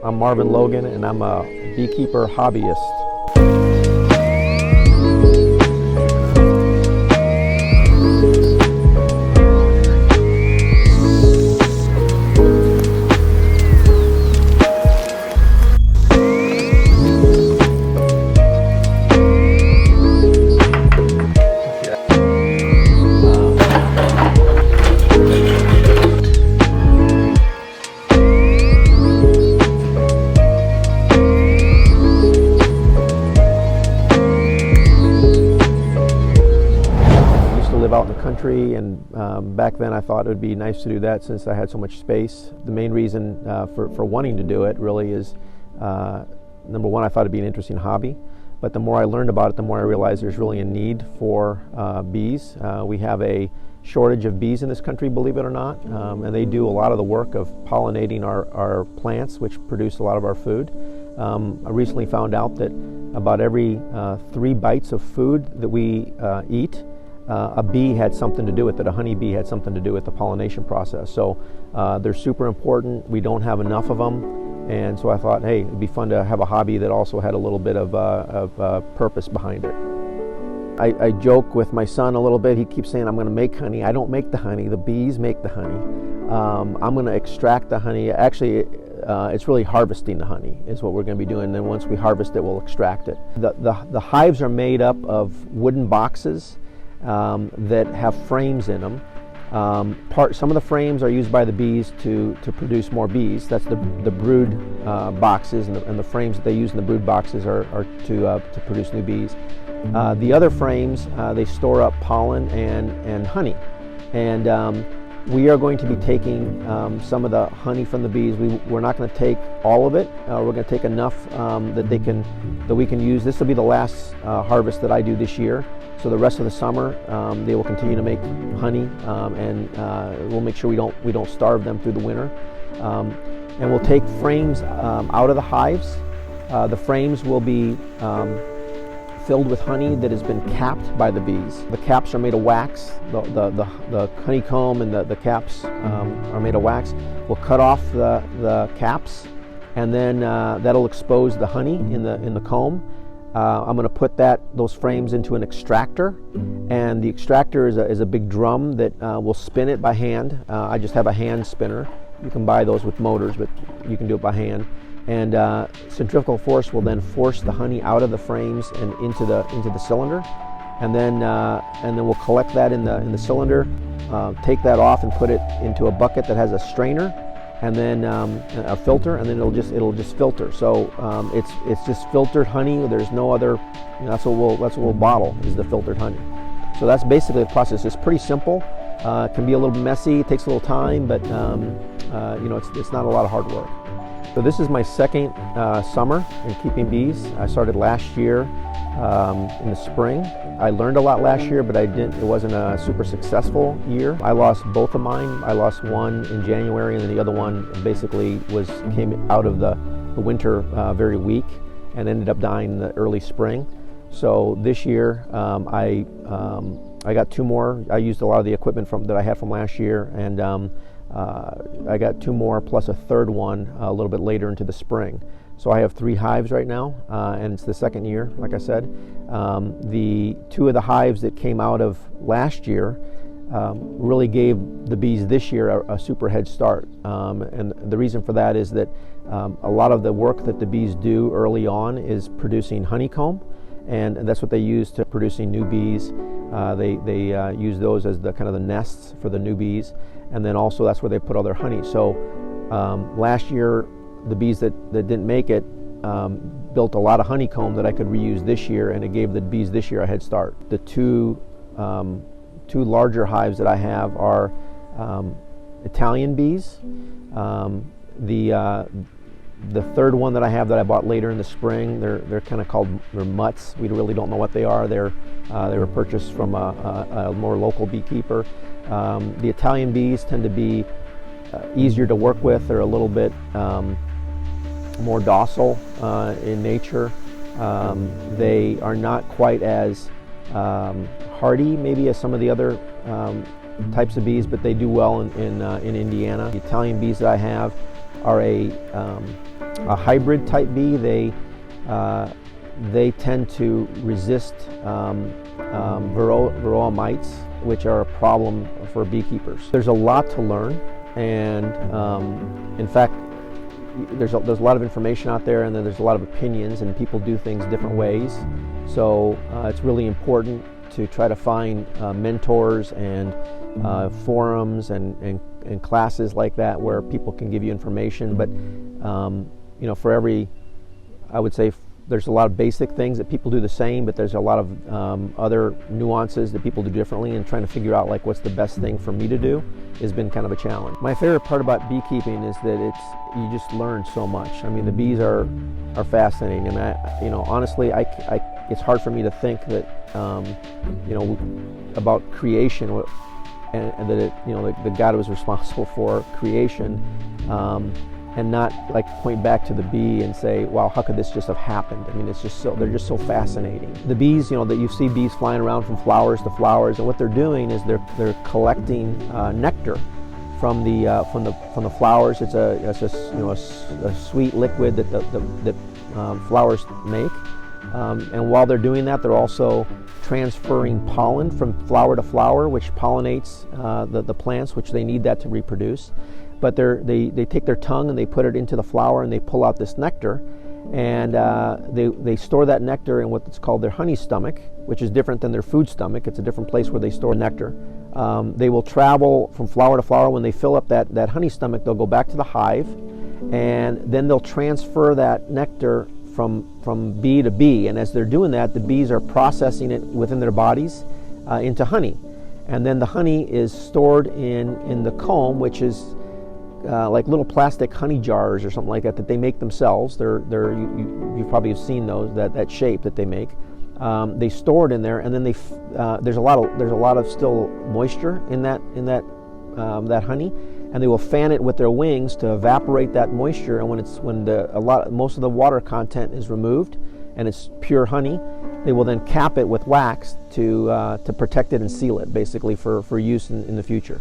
I'm Marvin Logan, and I'm a beekeeper hobbyist. Out in the country, and back then I thought it would be nice to do that since I had so much space. The main reason for wanting to do it really is, number one, I thought it'd be an interesting hobby, but the more I learned about it, the more I realized there's really a need for bees. We have a shortage of bees in this country, believe it or not, and they do a lot of the work of pollinating our plants, which produce a lot of our food. I recently found out that about every 3 bites of food that we eat, a bee had something to do with it. A honeybee had something to do with the pollination process. So they're super important. We don't have enough of them, and so I thought, hey, it'd be fun to have a hobby that also had a little bit of purpose behind it. I joke with my son a little bit. He keeps saying, I'm going to make honey. I don't make the honey. The bees make the honey. I'm going to extract the honey. Actually, it's really harvesting the honey is what we're going to be doing. And then once we harvest it, we'll extract it. The hives are made up of wooden boxes that have frames in them. Some of the frames are used by the bees to produce more bees. That's the brood boxes, and the frames that they use in the brood boxes are to produce new bees. The other frames, they store up pollen and honey. And we are going to be taking some of the honey from the bees. We're not going to take all of it. We're going to take enough that we can use. This will be the last harvest that I do this year. So the rest of the summer, they will continue to make honey, and we'll make sure we don't starve them through the winter. And we'll take frames out of the hives. The frames will be filled with honey that has been capped by the bees. The caps are made of wax. The honeycomb and the caps are made of wax. We'll cut off the caps, and then that'll expose the honey in the comb. I'm going to put those frames into an extractor, and the extractor is a big drum that will spin it by hand. I just have a hand spinner. You can buy those with motors, but you can do it by hand. And centrifugal force will then force the honey out of the frames and into the cylinder, and then we'll collect that in the cylinder, take that off and put it into a bucket that has a strainer, and then a filter, and then it'll just filter. So it's just filtered honey. There's no other. That's what we'll bottle is the filtered honey. So that's basically the process. It's pretty simple. It can be a little messy. It takes a little time, but it's not a lot of hard work. So this is my second summer in keeping bees. I started last year in the spring. I learned a lot last year, but it wasn't a super successful year. I lost both of mine. I lost one in January, and then the other one basically came out of the winter very weak and ended up dying in the early spring. So this year I got 2 more. I used a lot of the equipment that I had from last year, and I got 2 more plus a third one a little bit later into the spring. So I have 3 hives right now, and it's the second year, like I said. The 2 of the hives that came out of last year really gave the bees this year a super head start. And the reason for that is that a lot of the work that the bees do early on is producing honeycomb, and that's what they use to producing new bees. They use those as the kind of the nests for the new bees, and then also that's where they put all their honey. So last year, the bees that didn't make it built a lot of honeycomb that I could reuse this year, and it gave the bees this year a head start. The two larger hives that I have are Italian bees. The third one that I have that I bought later in the spring, they're kind of called mutts. We really don't know what they are. They were purchased from a more local beekeeper. The Italian bees tend to be easier to work with. They're a little bit more docile in nature. They are not quite as hardy maybe as some of the other types of bees, but they do well in Indiana. The Italian bees that I have are a hybrid type bee, they tend to resist varroa mites, which are a problem for beekeepers. There's a lot to learn, and in fact, there's a lot of information out there, and then there's a lot of opinions, and people do things different ways. So it's really important to try to find mentors and forums and classes like that where people can give you information. But you know, for every, I would say, there's a lot of basic things that people do the same, but there's a lot of other nuances that people do differently, and trying to figure out like what's the best thing for me to do has been kind of a challenge. My favorite part about beekeeping is that you just learn so much. I mean, the bees are fascinating, and you know, honestly, it's hard for me to think that you know, about creation, and that you know, the God was responsible for creation. And not like point back to the bee and say, wow, how could this just have happened? I mean, it's just so, they're just so fascinating. The bees, you know, that you see bees flying around from flowers to flowers, and what they're doing is they're collecting nectar from the flowers. It's a sweet liquid that flowers make. And while they're doing that, they're also transferring pollen from flower to flower, which pollinates the plants, which they need that to reproduce. But they take their tongue and they put it into the flower, and they pull out this nectar, and they store that nectar in what's called their honey stomach, which is different than their food stomach. It's a different place where they store nectar. They will travel from flower to flower. When they fill up that honey stomach, they'll go back to the hive, and then they'll transfer that nectar from bee to bee. And as they're doing that, the bees are processing it within their bodies into honey. And then the honey is stored in the comb, which is like little plastic honey jars or something like that they make themselves. You probably have seen those, that shape that they make. They store it in there, and then there's a lot of still moisture in that honey, and they will fan it with their wings to evaporate that moisture. And most of the water content is removed, and it's pure honey, they will then cap it with wax to protect it and seal it, basically for use in the future.